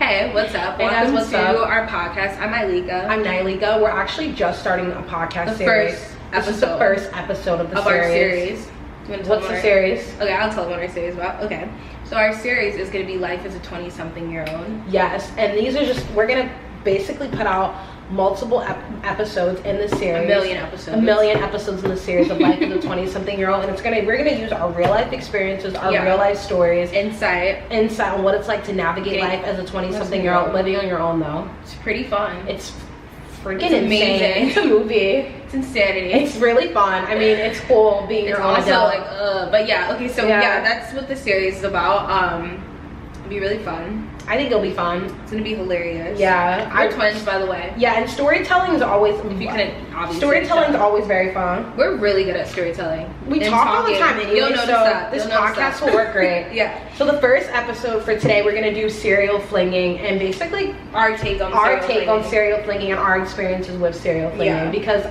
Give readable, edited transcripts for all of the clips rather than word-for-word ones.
Hey, what's up? Hey guys, what's Welcome to up? our podcast. I'm Ilika. I'm Nylika. We're actually just starting a podcast series. This is the first episode of our series. What's the series? Okay, I'll tell them what our series is about. Okay, so our series is going to be life as a 20-something-year-old. Yes, and these are just, we're going to basically put out multiple episodes in the series. A million episodes in the series of life as a 20-something-year-old, and we're gonna use our real life experiences, our real life stories, insight on what it's like to navigate life as a 20-something-year-old, living on your own though. It's pretty fun. It's freaking amazing. It's a movie. It's insanity. It's really fun. I mean, it's cool being your own adult. But yeah, okay, so yeah, that's what the series is about. It'll be really fun. I think it'll be fun. It's gonna be hilarious. Yeah, we're twins, by the way. Yeah, and storytelling is always. If you couldn't obviously. Storytelling is always very fun. We're really good at storytelling. We talk all the time anyway. You'll notice that. This podcast will work great. Yeah. So the first episode for today, we're gonna do serial flinging and basically our take on serial flinging and our experiences with serial flinging. Yeah. Because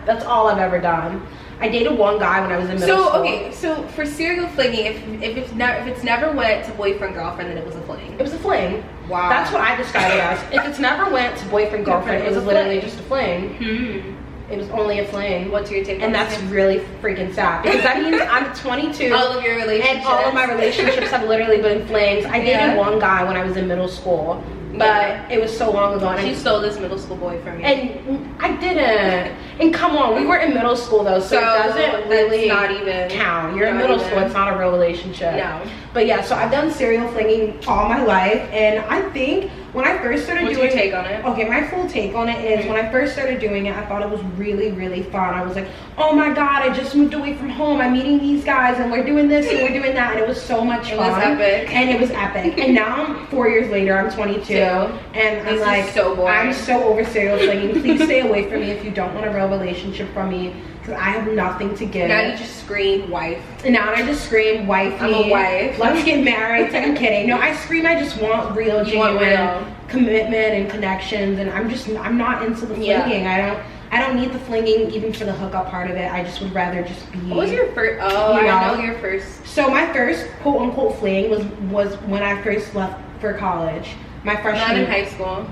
that's all I've ever done. I dated one guy when I was in middle school. Okay, so for serial flinging, if it's never went to boyfriend girlfriend, then it was a fling. It was a fling. Wow. That's what I describe it as. If it's never went to boyfriend girlfriend, it was literally just a fling. It was only a fling. What's your take on And that's really freaking sad because that means I'm 22. All of your relationships. And all of my relationships have literally been flings. I dated one guy when I was in middle school, but it was so long ago. And she stole this middle school boy from you. And I didn't. And come on, we were in middle school though, so it doesn't really not even count. You're in middle school, it's not a real relationship. No. But yeah, so I've done serial flinging all my life, and I think when I first started doing it. What's your take on it? Okay, my full take on it is when I first started doing it, I thought it was really, really fun. I was like, oh my god, I just moved away from home. I'm meeting these guys, and we're doing this and we're doing that, and it was so much fun. It was epic. And it was epic. And now, 4 years later, I'm 22, and I'm like, so boring. I'm so over serial flinging. Please stay away from me if you don't want a real relationship from me, because I have nothing to give. Now you just scream wife. And now I just scream wife me. I'm a wife. Let's get married. I'm kidding. No, I scream I just want real, genuine commitment and connections, and I'm not into the flinging. I don't need the flinging even for the hookup part of it. I just would rather just be. What was your first? I know your first. So my first quote unquote fling was when I first left for college. My freshman. Not in high school.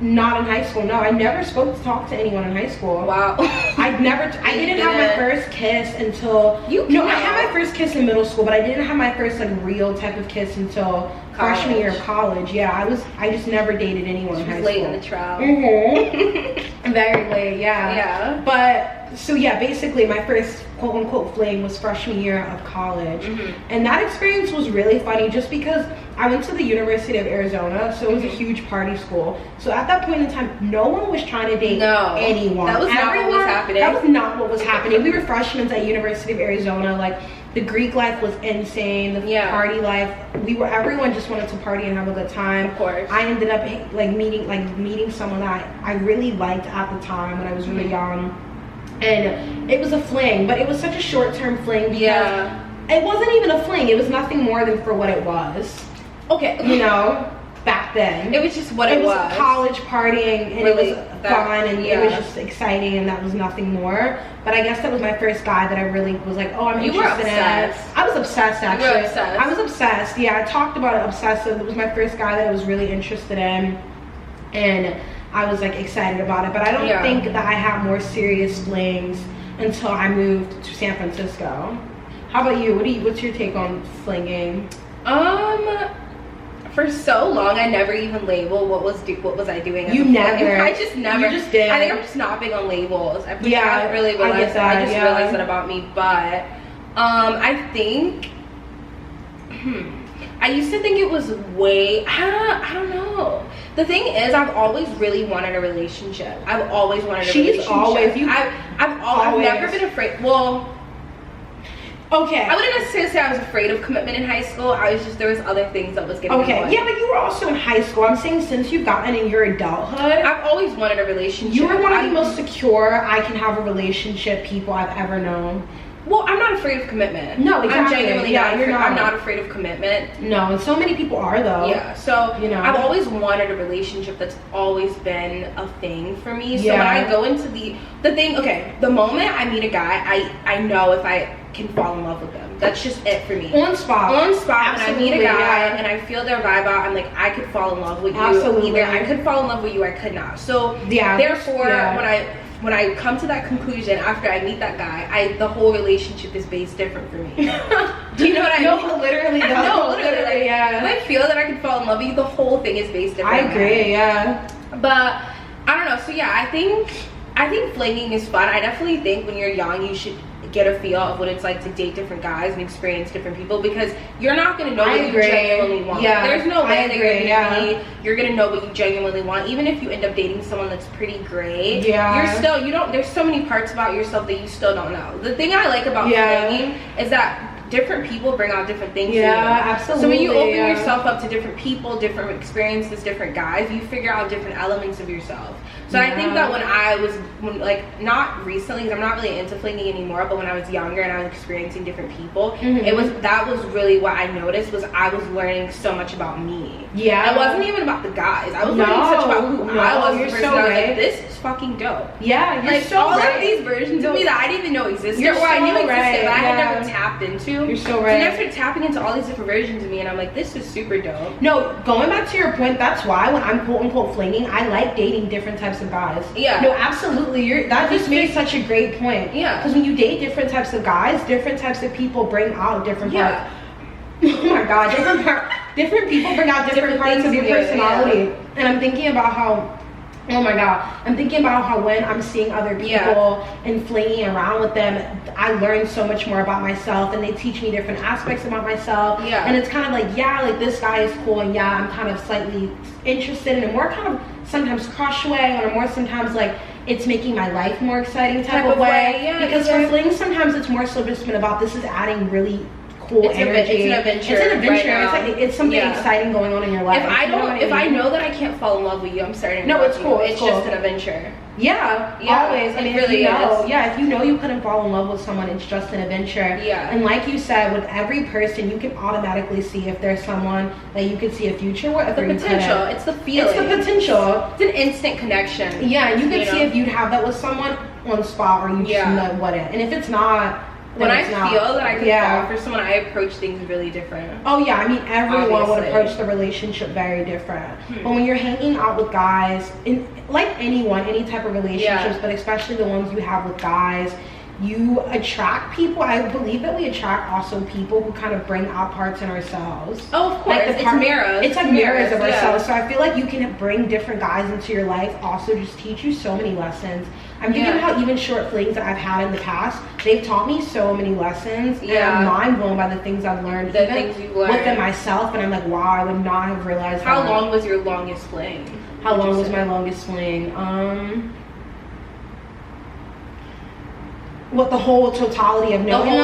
Not in high school. No, I never talk to anyone in high school. Wow. I didn't have my first kiss until. I had my first kiss in middle school, but I didn't have my first real type of kiss until freshman year of college. Yeah, I just never dated anyone in high school. Late in the trial. Very late. Yeah. Yeah. But so yeah, basically my first quote unquote fling was freshman year of college, and that experience was really funny just because I went to the University of Arizona, so it was a huge party school. So at that point in time, no one was trying to date anyone. That was not what was happening. That was not what was happening. We were freshmen at University of Arizona. Like, the Greek life was insane. The party life, everyone just wanted to party and have a good time. Of course. I ended up meeting someone that I really liked at the time when I was really young, and it was a fling, but it was such a short-term fling because it wasn't even a fling. It was nothing more than for what it was. Okay. Back then. It was just what it was. It was college partying, and really, it was fun, and it was just exciting, and that was nothing more. But I guess that was my first guy that I really was like, oh, I'm interested in. I was obsessed, actually. You were obsessed. I was obsessed. Yeah, I talked about it obsessive. It was my first guy that I was really interested in, and I was excited about it. But I don't think that I had more serious flings until I moved to San Francisco. How about you? What's your take on flinging? For so long, I never even labeled what was I doing. You never. I just never. You just did. I think I'm just not big on labels. I haven't really realized that. I just realized that about me. But I think I used to think it was way. I don't know. The thing is, I've always really wanted a relationship. I've always wanted a relationship. I've never been afraid. Well. Okay. I wouldn't necessarily say I was afraid of commitment in high school. There was other things that was getting me going. Yeah, but you were also in high school. I'm saying since you've gotten in your adulthood, I've always wanted a relationship. You were one of the most secure I can have a relationship people I've ever known. Well, I'm not afraid of commitment. No, exactly. I'm genuinely I'm not afraid of commitment. No, and so many people are though. Yeah, so I've always wanted a relationship. That's always been a thing for me. So when I go into the moment I meet a guy, I know if I can fall in love with him. That's just it for me. On spot. Absolutely, when I meet a guy and I feel their vibe out, I'm like, I could fall in love with you. Absolutely. Either I could fall in love with you, or I could not. So therefore, when I come to that conclusion after I meet that guy, the whole relationship is based different for me. Do you know what I mean? No, literally. No, literally. Yeah. If I feel that I could fall in love with you, the whole thing is based different. I agree. Yeah. But I don't know. So yeah, I think flinging is fun. I definitely think when you're young, you should get a feel of what it's like to date different guys and experience different people, because you're not going to know what you genuinely want. Yeah, there's no way that you're going to know what you genuinely want, even if you end up dating someone that's pretty great. There's so many parts about yourself that you still don't know. The thing I like about flinging is that different people bring out different things in you. Absolutely. So when you open yourself up to different people, different experiences, different guys, you figure out different elements of yourself. So I think that not recently, because I'm not really into flinging anymore, but when I was younger and I was experiencing different people, that was really what I noticed, was I was learning so much about me. Yeah. It wasn't even about the guys. I was learning such about who I was. You're so right. I was like, this is fucking dope. Yeah, you're like so all right. of these versions of me that I didn't even know existed, or I knew existed, but I had never tapped into. You're so right. So then I started tapping into all these different versions of me, and I'm like, this is super dope. No, going back to your point, that's why when I'm quote unquote flinging, I like dating different types of guys. Yeah. No, absolutely. That just made such a great point. Yeah. Because when you date different types of guys, different types of people bring out different parts. Oh my god, different people bring out different parts of your personality. Yeah. And I'm thinking about how. Oh my god, I'm thinking about how when I'm seeing other people and flinging around with them, I learn so much more about myself, and they teach me different aspects about myself. Yeah. And it's kind of like, like this guy is cool, and I'm kind of slightly interested in a more kind of sometimes crush way, or more sometimes like it's making my life more exciting type of way. Yeah, because for flings, sometimes it's more so just been about this is adding really cool energy. It's an adventure. Right, it's something exciting going on in your life. If I know that I can't fall in love with you, I'm starting to it's cool. It's just an adventure. Yeah, always. I mean, really if you know you couldn't fall in love with someone, it's just an adventure. Yeah. And like you said, with every person, you can automatically see if there's someone that you could see a future with. The potential. It's the feeling. It's the potential. It's an instant connection. Yeah, you can see if you'd have that with someone on the spot, or you just wouldn't. And if it's not. When I feel that I can fall for someone, I approach things really different. Oh yeah, I mean everyone would approach the relationship very different. But when you're hanging out with guys, like anyone, any type of relationships, but especially the ones you have with guys, you attract people. I believe that we attract also people who kind of bring out parts in ourselves. Oh, of course. Like it's mirrors. It's like mirrors of ourselves. So I feel like you can bring different guys into your life, also just teach you so many lessons. I'm thinking how even short flings that I've had in the past, they've taught me so many lessons. And I'm mind blown by the things I've learned. Things you've learned. Within myself. And I'm like, wow, I would not have realized How long was your longest fling? How long was my longest fling? What, the whole totality of knowing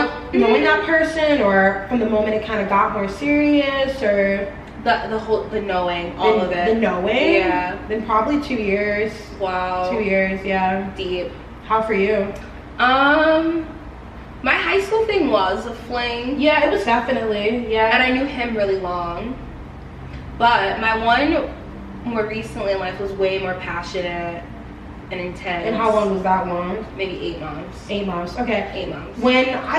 that person, or from the moment it kind of got more serious, or the knowing, all of it. The knowing? Yeah. Then probably 2 years. Wow. 2 years, yeah. Deep. How for you? My high school thing was a fling. Yeah, it was definitely, And I knew him really long. But my one more recently in life was way more passionate and intense. And how long was that one? Maybe 8 months. 8 months, okay. 8 months.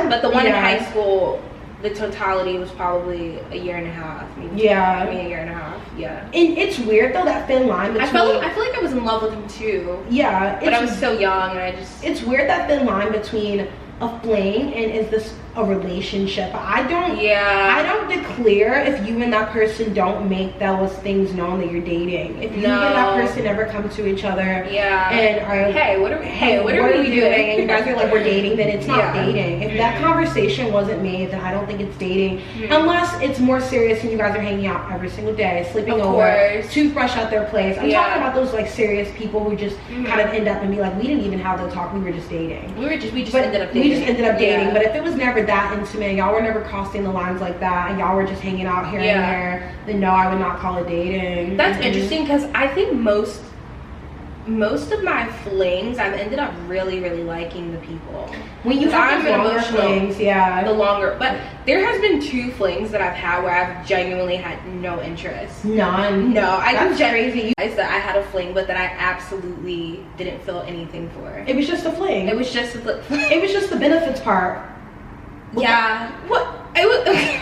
But the one in high school, the totality was probably a year and a half. Maybe a year and a half. Yeah. And it's weird though, that thin line between. I feel like I was in love with him too. Yeah. But I was so young, and it's weird, that thin line between a fling and is this a relationship. I don't declare if you and that person don't make those things known that you're dating. If you and that person never come to each other and are what are we doing? And you guys are like, we're dating, then it's not dating. If that conversation wasn't made, then I don't think it's dating. Unless it's more serious and you guys are hanging out every single day, sleeping over, toothbrush at their place. I'm talking about those like serious people who just kind of end up and be like, we didn't even have the talk, we were just dating. We just ended up dating. But if it was never that intimate, y'all were never crossing the lines like that, and y'all were just hanging out here and there, then no, I would not call it dating. That's interesting, because I think most of my flings, I've ended up really, really liking the people. When you have the longer flings, the longer. But there has been 2 flings that I've had where I've genuinely had no interest. None. No, that's crazy. That I had a fling, but that I absolutely didn't feel anything for. It was just a fling. It was just it was just the benefits part. Yeah. What? It was.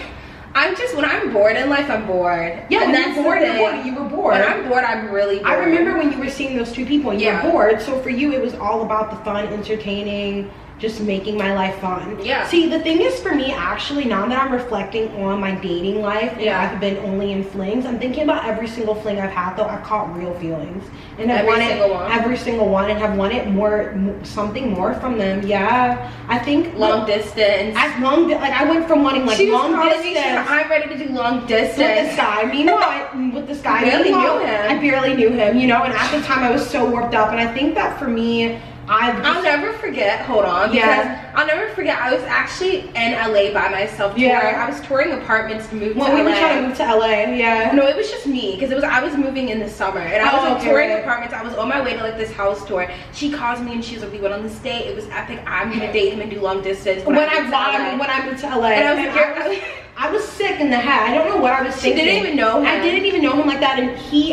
I'm just, when I'm bored in life, I'm bored. Yeah, and that's bored. You were bored. When I'm bored, I'm really bored. I remember when you were seeing those two people and you were bored. So for you, it was all about the fun, entertaining, just making my life fun. Yeah. See, the thing is for me, actually, now that I'm reflecting on my dating life, and I've been only in flings, I'm thinking about every single fling I've had, though. I've caught real feelings. And I've wanted every single one, and have wanted something more from them. Yeah. I think long distance. I went from wanting like long distance. I'm ready to do long distance. With this guy. Meanwhile, with this guy, I barely knew him, you know, and at the time I was so worked up. And I think that for me, I'll never forget, hold on, because I'll never forget, I was actually in LA by myself touring. I was touring apartments to move to LA. When we were trying to move to LA, No, it was just me, because I was moving in the summer, and I was touring apartments. I was on my way to like this house tour. She calls me and she was like, we went on this date, it was epic, I'm gonna date him and do long distance. When I moved to LA. And I was sick in the head. I don't know what I was thinking. She didn't even know him. I didn't even know him like that, and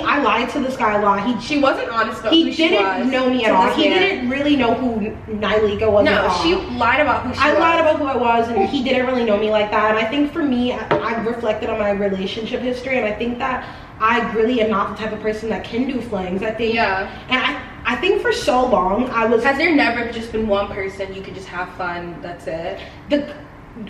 I lied to this guy a lot. She wasn't honest about who she was. He didn't know me at all. He didn't really know who Nylika was at all. No, she lied about who she was. I lied about who I was, and he didn't really know me like that. And I think for me, I reflected on my relationship history, and I think that I really am not the type of person that can do flings. I think, and I think for so long I was. Has there never just been one person you could just have fun? That's it.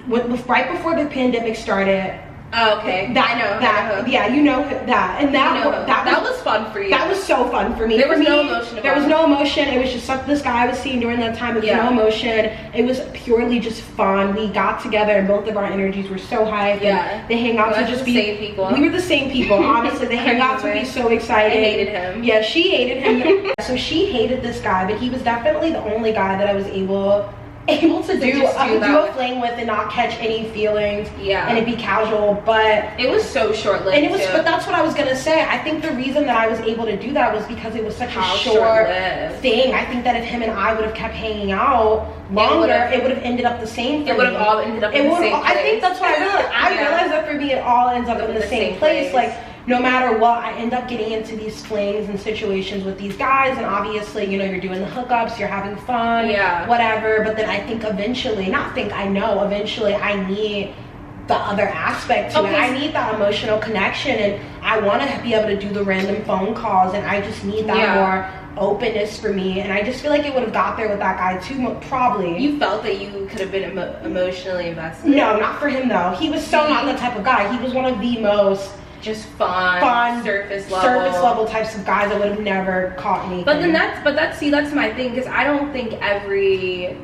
Right before the pandemic started. Oh, okay. You know that, and that was fun for you. That was so fun for me. There was no emotion. There was no emotion. It was just this guy I was seeing during that time. There was no emotion. It was purely just fun. We got together, and both of our energies were so high. Yeah. The hangouts would just be the same people. We were the same people. Honestly, the hangouts would be so exciting. I hated him. Yeah, she hated him. So she hated this guy, but he was definitely the only guy that I was able to do a fling with and not catch any feelings, and it'd be casual. But it was so short-lived, and it was but that's what I was gonna say. I think the reason that I was able to do that was because it was such a short thing. I think that if him and I would have kept hanging out longer, it would have ended up the same for me. It would have all ended up in the same place. I think that's what I realized. I realized that for me it all ends up in the same place. Like, no matter what, I end up getting into these flings and situations with these guys, and obviously, you know, you're doing the hookups, you're having fun, whatever. But then I think eventually I need the other aspect to it. I need that emotional connection, and I want to be able to do the random phone calls, and I just need that more openness for me. And I just feel like it would have got there with that guy too, probably. You felt that you could have been emotionally invested? No, not for him though. He was so not the type of guy. He was one of the most just fun surface level types of guys that would have never caught anything. But then that's my thing, because I don't think every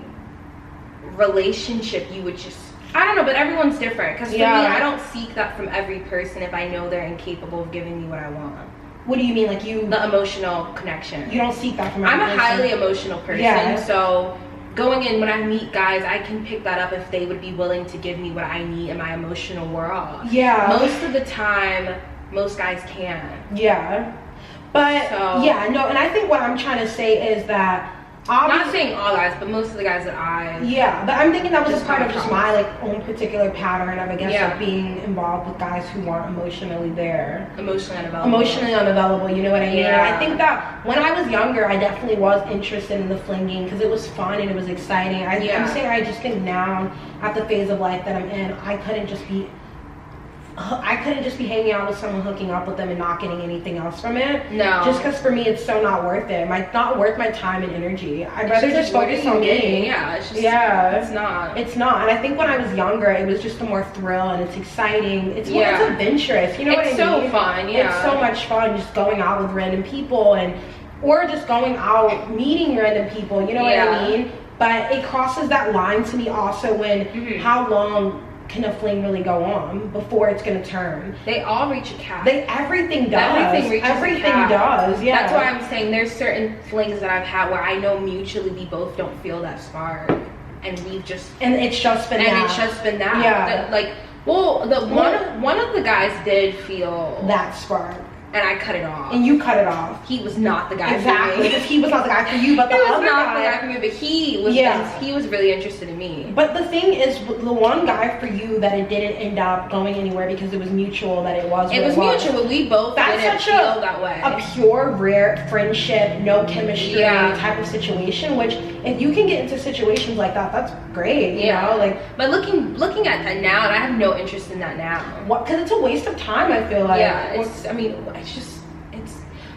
relationship you would just, I don't know, but everyone's different. Because for me, I don't seek that from every person if I know they're incapable of giving me what I want. What do you mean, the emotional connection? You don't seek that from every person. I'm a highly emotional person, so going in, when I meet guys, I can pick that up if they would be willing to give me what I need in my emotional world. Yeah. Most of the time, most guys can. Yeah. But, and I think what I'm trying to say is that I'm not saying all guys, but most of the guys that but I'm thinking that was a part of just my own particular pattern of, I guess, being involved with guys who weren't emotionally there. Emotionally unavailable, you know what I mean? And I think that when I was younger, I definitely was interested in the flinging because it was fun and it was exciting. I'm saying I just think now, at the phase of life that I'm in, I couldn't just be hanging out with someone, hooking up with them, and not getting anything else from it. No. Just because for me, it's so not worth it. Not worth my time and energy. I'd rather just focus on me. Yeah, it's just, it's not. It's not. And I think when I was younger, it was just the more thrill, and it's exciting. It's more, it's adventurous. You know what I mean? It's so fun. Yeah. It's so much fun just going out with random people, or just going out meeting random people. You know what I mean? But it crosses that line to me also when how long can a fling really go on before it's gonna turn? They all reach a cap. Everything does. Everything does. Yeah. That's why I'm saying there's certain flings that I've had where I know mutually we both don't feel that spark, and it's just been that. Yeah. One of the guys did feel that spark. and I cut it off. And you cut it off. He was not the guy exactly, for me. because he was not the guy for you, but the he was other not guy, the guy for me, but he was really interested in me. But the thing is, the one guy for you that it didn't end up going anywhere because it was mutual, that it was mutual, but we both didn't feel that way. A pure, rare friendship, no chemistry type of situation, which if you can get into situations like that, that's great, you know? Like, but looking at that now, and I have no interest in that now. What? Because it's a waste of time, I feel like. Yeah,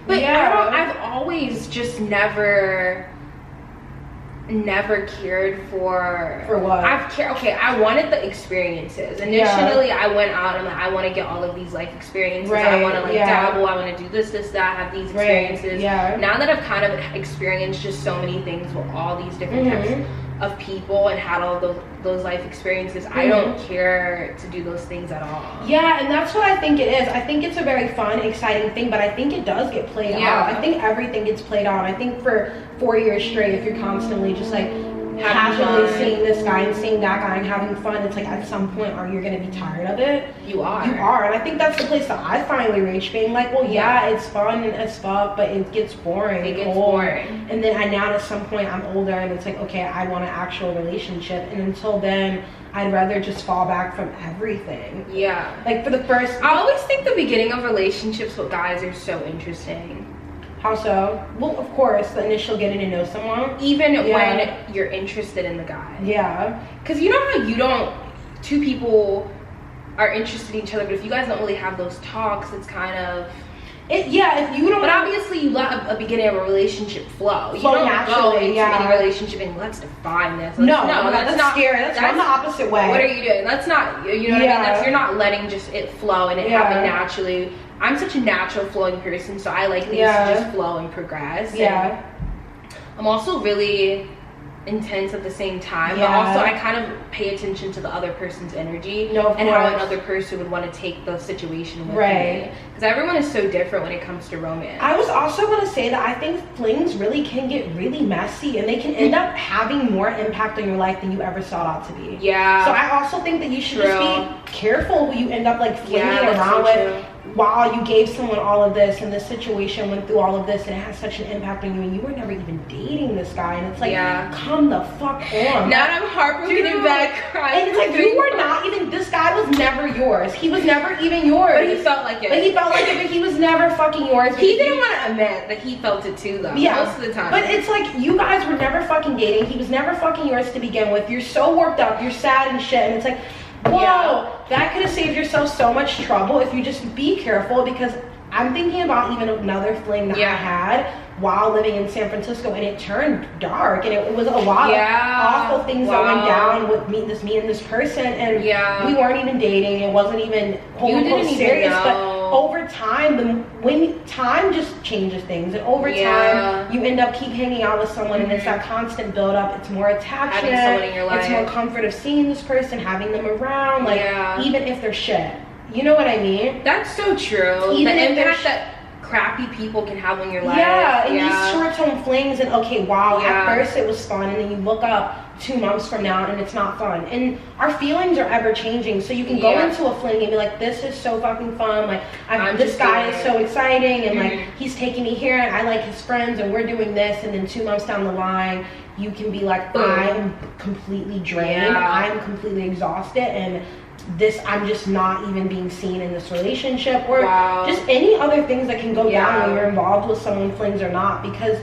but I've always just never cared for what? I wanted the experiences. Initially I went out and I want to get all of these life experiences. I want to dabble, I want to do this, that, have these experiences. Now that I've kind of experienced just so many things with all these different types of people and had all those life experiences, I don't care to do those things at all. Yeah, and that's what I think it is. I think it's a very fun, exciting thing, but I think it does get played out. I think everything gets played out. I think for 4 years straight, if you're constantly just like casually seeing this guy and seeing that guy and having fun, it's like at some point you're gonna be tired of it. You are, and I think that's the place that I finally reached, being like, well, it's fun and as fuck, but it gets boring. And then now at some point I'm older and it's like, okay, I want an actual relationship, and until then I'd rather just fall back from everything. Like for the first, I always think the beginning of relationships with guys are so interesting. How so? Well, of course, the initial getting to know someone. Even when you're interested in the guy. Because you know how two people are interested in each other, but if you guys don't really have those talks, it's kind of... if you don't... But obviously you let a beginning of a relationship flow. You don't go into any relationship and let's define this. No, that's not scary. That's the opposite way. What are you doing? That's not, you know what I mean? You're not letting just it flow and it happen naturally. I'm such a natural flowing person, so I like things to just flow and progress. And I'm also really intense at the same time, but also I kind of pay attention to the other person's energy and how another person would want to take the situation with me. Because everyone is so different when it comes to romance. I was also going to say that I think flings really can get really messy, and they can end up having more impact on your life than you ever sought out to be. So I also think that you should just be careful who you end up like flinging around with. While you gave someone all of this and this situation went through all of this and it has such an impact on you, and you were never even dating this guy, and it's like, come the fuck on. Now I'm heartbroken and bad crying. And it's like, you were not even, this guy was never yours. He was never even yours. But he felt like it. But he was never fucking yours. He didn't want to admit that he felt it too, though. Most of the time. But it's like, you guys were never fucking dating. He was never fucking yours to begin with. You're so worked up. You're sad and shit. And it's like, whoa, that could have saved yourself so much trouble if you just be careful. Because I'm thinking about even another fling that I had while living in San Francisco, and it turned dark, and it was a lot of awful things that went down with me and this person, and we weren't even dating. It wasn't even serious, but over time, when time just changes things, and over time you end up keep hanging out with someone, and it's that constant build up. It's more attachment, having someone in your life. It's more comfort of seeing this person, having them around, like even if they're shit. You know what I mean? That's so true. Even the impact that crappy people can have on your life. And these short-term flings, and at first it was fun, and then you look up 2 months from now and it's not fun. And our feelings are ever changing, so you can go into a fling and be like, this is so fucking fun, like this guy is so exciting, and like he's taking me here, and I like his friends, and we're doing this, and then 2 months down the line you can be like, I'm completely drained, I'm completely exhausted, and I'm just not even being seen in this relationship, or just any other things that can go down when you're involved with someone, flings or not. Because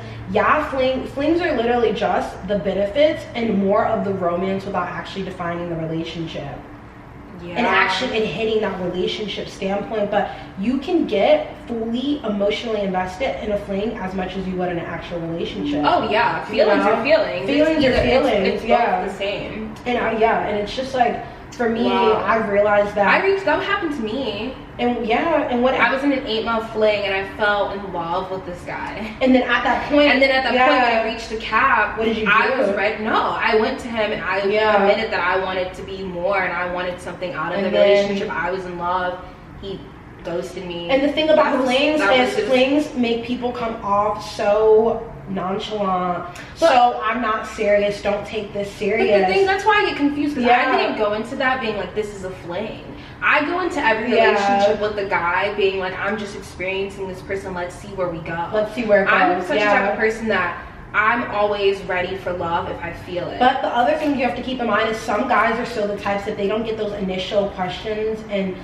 flings are literally just the benefits and more of the romance without actually defining the relationship and hitting that relationship standpoint. But you can get fully emotionally invested in a fling as much as you would in an actual relationship. Feelings are feelings. It's both the same. And it's just like, for me, I've realized that that happened to me. And what I was in an 8-month fling, and I fell in love with this guy. And then at that point, when I reached the cap, what did you do? I was ready. No, I went to him and I admitted that I wanted to be more, and I wanted something out of the relationship. I was in love. He ghosted me. And the thing about flings is flings make people come off so nonchalant. So I'm not serious, don't take this serious. But the thing, that's why I get confused, because I didn't go into that being like, this is a fling. I go into every relationship with the guy being like, I'm just experiencing this person, let's see where we go. Let's see where it goes. I'm such a type of person that I'm always ready for love if I feel it. But the other thing you have to keep in mind is some guys are still the types that they don't get those initial questions and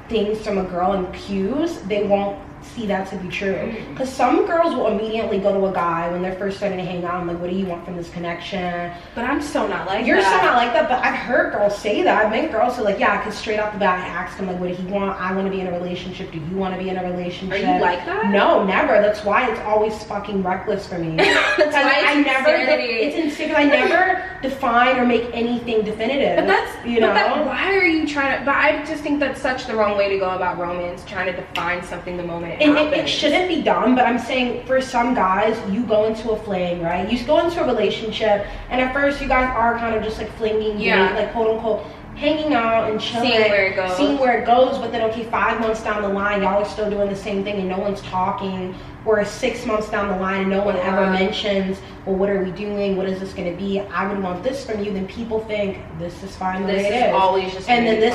things from a girl and cues, they won't see that to be true. Because some girls will immediately go to a guy when they're first starting to hang out and like, what do you want from this connection? But I'm still not like You're that. still not like that, but I've heard girls say that. I've met girls who are like, yeah, because straight off the bat I asked him like, what do he want? I want to be in a relationship. Do you want to be in a relationship? Are you like that? No, never. That's why it's always fucking reckless for me. That's why it's insane. I never define or make anything definitive. But that's, you know, why are you trying to, but I just think that's such the wrong way to go about romance, trying to define something the moment and it shouldn't be done, but I'm saying for some guys, you go into a fling, right? You go into a relationship, and at first you guys are kind of just like flinging, like quote unquote, hanging out and chilling, seeing where it goes. But then, okay, 5 months down the line, y'all are still doing the same thing, and no one's talking. Or 6 months down the line, and no one ever mentions, well, what are we doing? What is this going to be? I would want this from you. Then people think this is fine the way it is. Always just and then this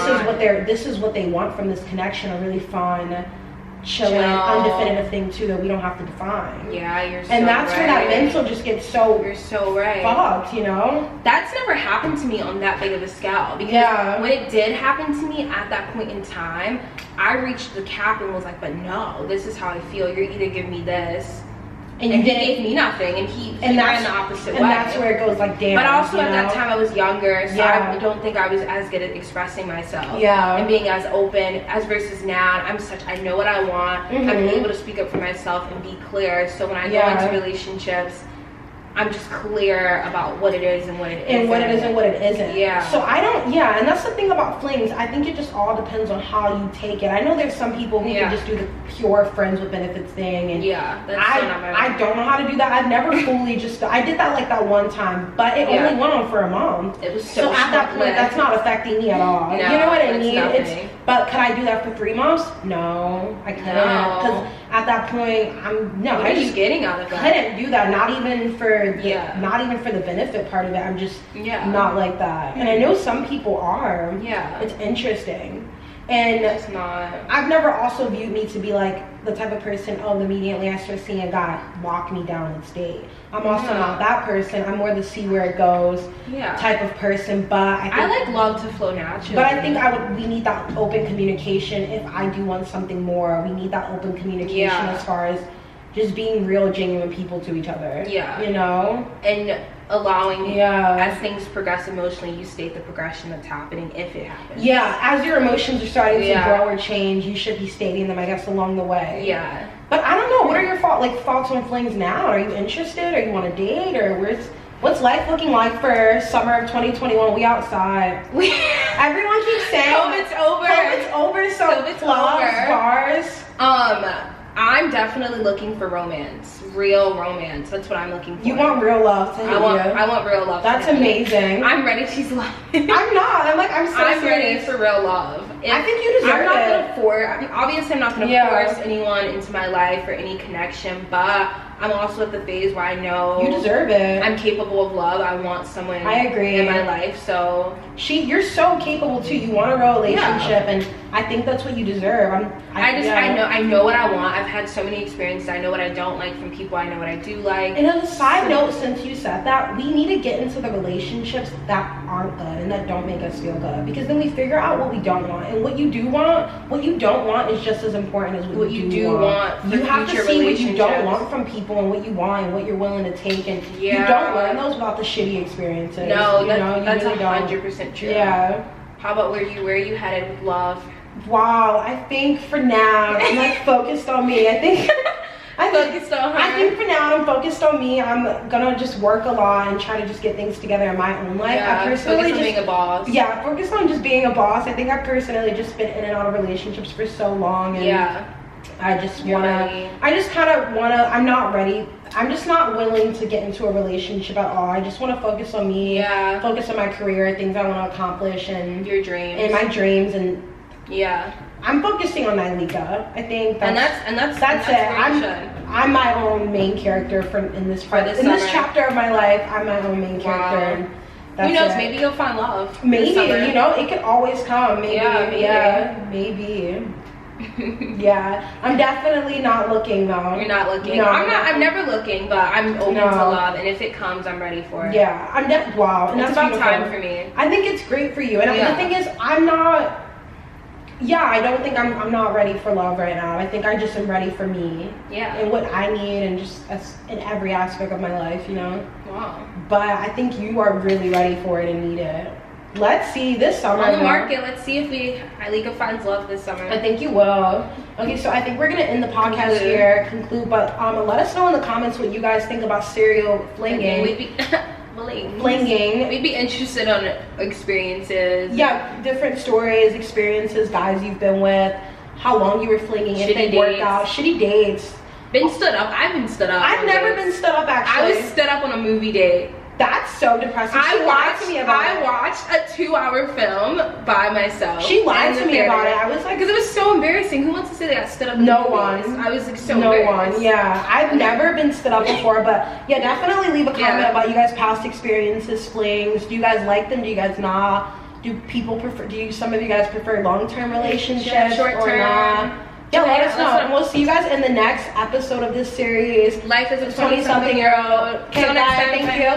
is what they want from this connection, a really fun, chilling, undefinitive thing too that we don't have to define. Yeah, you're so and that's where that mental just gets so fucked, you know. That's never happened to me on that big of a scale, because when it did happen to me at that point in time, I reached the cap and was like, but no, this is how I feel. You're either giving me this, and he gave me nothing, and he ran the opposite way. And that's where it goes like, damn. But also at that time I was younger, so I don't think I was as good at expressing myself. And being as open as versus now. I know what I want. I'm able to speak up for myself and be clear. So when I go into relationships, I'm just clear about what it is and what it isn't. And what it is and what it isn't. Yeah. So I don't, and that's the thing about flings. I think it just all depends on how you take it. I know there's some people who can just do the pure friends with benefits thing. And I don't know how to do that. I've never fully I did that like that one time, but it only went on for a month. It was so at that point, that's not affecting me at all. You know what I mean? But could I do that for 3 months? No, I couldn't. Because at that point, what are you getting out of that? I couldn't do that. Not even for the benefit part of it. I'm just not like that. And I know some people are. It's interesting. And it's not. I've never also viewed me to be like the type of person, immediately I start seeing a guy, walk me down and date. I'm also not that person. I'm more the see where it goes type of person. But I like love to flow naturally. But I think we need that open communication. If I do want something more, we need that open communication as far as just being real, genuine people to each other. You know? And allowing, as things progress emotionally, you state the progression that's happening if it happens. As your emotions are starting to grow or change, you should be stating them, I guess, along the way. But I don't know, what are your thoughts on flings now? Are you interested, or you want to date, or what's life looking like for summer of 2021? We outside. Everyone keeps saying COVID's over. COVID's over, so COVID's over. Bars. I'm definitely looking for romance, real romance. That's what I'm looking for. You want real love to I want real love. That's amazing. I'm ready. She's laughing. I'm not. I'm serious. Ready for real love. I think you deserve it. Obviously, I'm not gonna force anyone into my life or any connection, but I'm also at the phase where I know you deserve it. I'm capable of love. I want someone. I agree. In my life, so you're so capable too. You want a real relationship, and I think that's what you deserve. I know what I want. I've had so many experiences. I know what I don't like from people. I know what I do like. And on a side note, since you said that, we need to get into the relationships that aren't good and that don't make us feel good, because then we figure out what we don't want, and what you do want. What you don't want is just as important as what you do want. You have to see what you don't want from people and what you want and what you're willing to take, and you don't learn those without the shitty experiences. No, that's 100% true. How about where are you headed with love? Wow, I think for now I'm like focused on me. I think focused on her. I think for now I'm focused on me. I'm gonna just work a lot and try to just get things together in my own life. I personally focus on being a boss. Focus on just being a boss. I think I personally just been in and out of relationships for so long, and I just I'm not ready. I'm just not willing to get into a relationship at all. I just want to focus on me, focus on my career, things I want to accomplish, and your dreams, and my dreams, and I'm focusing on Nylika. I think that's it. I'm my own main character in this chapter of my life. I'm my own main character. Who knows? Maybe you'll find love. Maybe, you know, it could always come. Maybe, maybe. Yeah, I'm definitely not looking though. You're not looking. No, I'm never looking, but I'm open to love, and if it comes, I'm ready for it. Yeah, wow. And it's about time for me. I think it's great for you. And the thing is, I'm not. Yeah, I don't think I'm not ready for love right now. I think I just am ready for me. Yeah. And what I need, and just in every aspect of my life, you know. Wow. But I think you are really ready for it and need it. Let's see this summer. On the market. Let's see if League of Friends love this summer. I think you will. Okay, so I think we're gonna end the podcast here. Conclude, but let us know in the comments what you guys think about serial flinging. Flinging. We'd be interested on experiences. Yeah, different stories, experiences, guys you've been with, how long you were flinging, if they worked out, shitty dates. Been stood up. I've been stood up. I've never been stood up actually. I was stood up on a movie date. That's so depressing. I watched a 2-hour film by myself. She lied to me about it. I was like, because it was so embarrassing. Who wants to say they got stood up? No one. I was like so embarrassed. Yeah, I've never been stood up before, but yeah, definitely leave a comment about you guys' past experiences, flings. Do you guys like them? Do you guys not? Do people prefer? Some of you guys prefer long-term relationships or not? Yeah, let us know. And we'll see you guys in the next episode of this series. Life as a 20-something-year-old. Okay, bye. Thank you.